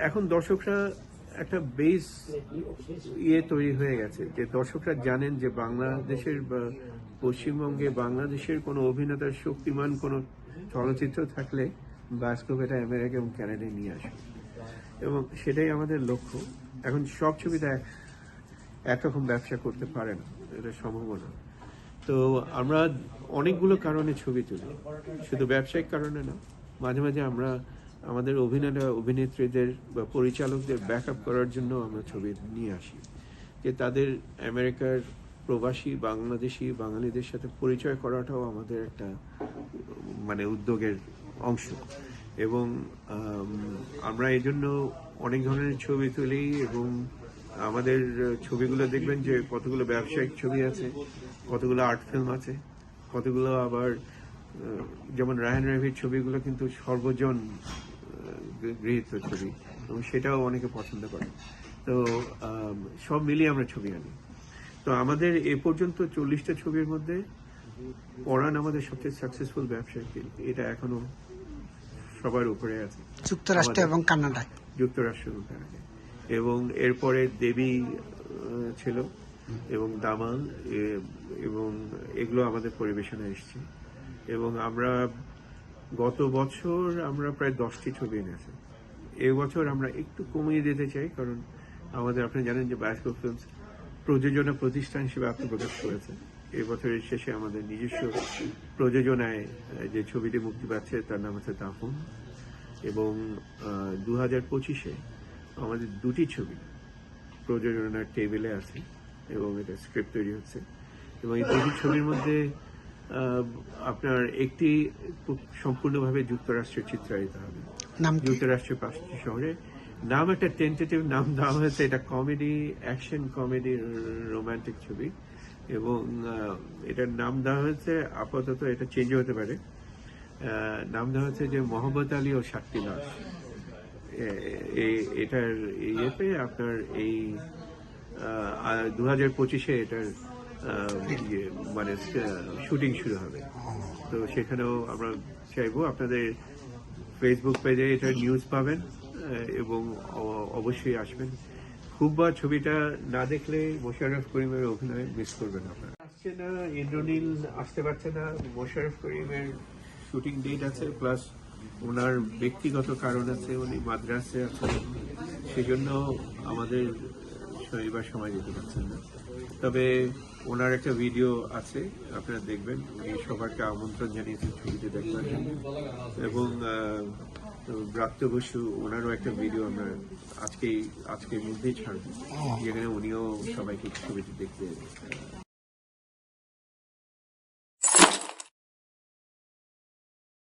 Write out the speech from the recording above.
এখন দর্শকরা একটা বেস তৈরি হয়ে গেছে যে দর্শকরা জানেন যে বাংলাদেশের বা পশ্চিমবঙ্গে বাংলাদেশের কোনো অভিনেতার শক্তিমান কোনো চলচ্চিত্র থাকলে বাস্তবে এটা আমেরিকা এবং কানাডায় নিয়ে আসবে এবং সেটাই আমাদের লক্ষ্য। এখন সব ছবিতে একরকম ব্যবসা করতে পারে না, এটা সম্ভাবনা। তো আমরা অনেকগুলো কারণে ছবি তুলি, শুধু ব্যবসায়িক কারণে না, মাঝে মাঝে আমরা আমাদের অভিনেত্রীদের বা পরিচালকদের ব্যাকআপ করার জন্য আমরা ছবি নিয়ে আসি, যে তাদের আমেরিকার প্রবাসী বাংলাদেশি বাঙালিদের সাথে পরিচয় করাটাও আমাদের একটা উদ্যোগের অংশ। এবং আমরা এই জন্য অনেক ধরনের ছবি তুলি এবং আমাদের ছবিগুলো দেখবেন যে কতগুলো ব্যবসায়িক ছবি আছে, কতগুলো আর্ট ফিল্ম আছে, কতগুলো আবার যেমন রায়হান রাভির ছবিগুলো কিন্তু সর্বজন গৃহীত ছবি এবং সেটাও অনেকে পছন্দ করে। তো সব মিলিয়ে আমরা ছবি আনি। তো আমাদের এ পর্যন্ত 40টা ছবির মধ্যে পরাণ আমাদের সবচেয়ে সাকসেসফুল ব্যবসায়ী, এটা এখনো সবার উপরে আছে, যুক্তরাষ্ট্র এবং কানাডায়। যুক্তরাষ্ট্র এবং কানাডায়। এবং এরপরে দেবী ছিল এবং দামাল, এবং এগুলো আমাদের পরিবেশনায় এসছে। এবং আমরা গত বছর আমরা প্রায় 10টি ছবি এনেছি। এবছর আমরা একটু কমিয়ে দিতে চাই, কারণ আমাদের আপনি জানেন যে বায়োস্কোপ ফিল্মস প্রযোজনা প্রতিষ্ঠান হিসেবে আত্মপ্রকাশ করেছে। এই বছরের শেষে আমাদের নিজস্ব প্রযোজনায় যে ছবিটি মুক্তি পাচ্ছে তার নাম হচ্ছে দাফন। এবং 2025-এ আমাদের 2টি ছবি প্রযোজনার টেবিলে আছে এবং এটা স্ক্রিপ্ট তৈরি হচ্ছে। এবং এই 2টি ছবির মধ্যে আপনার একটি সম্পূর্ণভাবে যুক্তরাষ্ট্রের চিত্রায়িত হবে, যুক্তরাষ্ট্রের 5টি শহরে। নাম একটা টেন্টেটিভ নাম দেওয়া হয়েছে, এটা কমেডি, অ্যাকশন কমেডি রোমান্টিক ছবি। এবং এটার নাম দেওয়া হয়েছে, আপাতত এটা চেঞ্জ হতে পারে, নাম দেওয়া হচ্ছে যে মোহাম্মদ আলী ও 7টি লাশ। এটার ইয়েতে আপনার এই 2025-এ এটার শুটিং শুরু হবে। তো সেখানেও আমরা চাইবো আপনাদের ফেসবুক পেজে এটার নিউজ পাবেন এবং অবশ্যই আসবেন। খুব ছবিটা না দেখলে মোশাররফ করিমের অভিনয় মিস করবেন আপনারা। আসছে না, ইন্দ্রনীল আসতে পারছে না, মোশাররফ করিমের শুটিং ডেট আছে, প্লাস ওনার ব্যক্তিগত কারণ আছে, উনি মাদ্রাসে আছেন, সেজন্য আমাদের এবার সময় দিতে পারছেন না। তবে ওনার একটা ভিডিও আছে, আপনারা দেখবেন, উনি সবাইকে আমন্ত্রণ জানিয়েছেন ছবিটি দেখবার জন্য। এবং ব্রাত্য বসু, ওনারও একটা ভিডিও আমরা আজকের মধ্যেই ছাড়বো, যেখানে উনিও সবাইকে ছবিটি দেখতে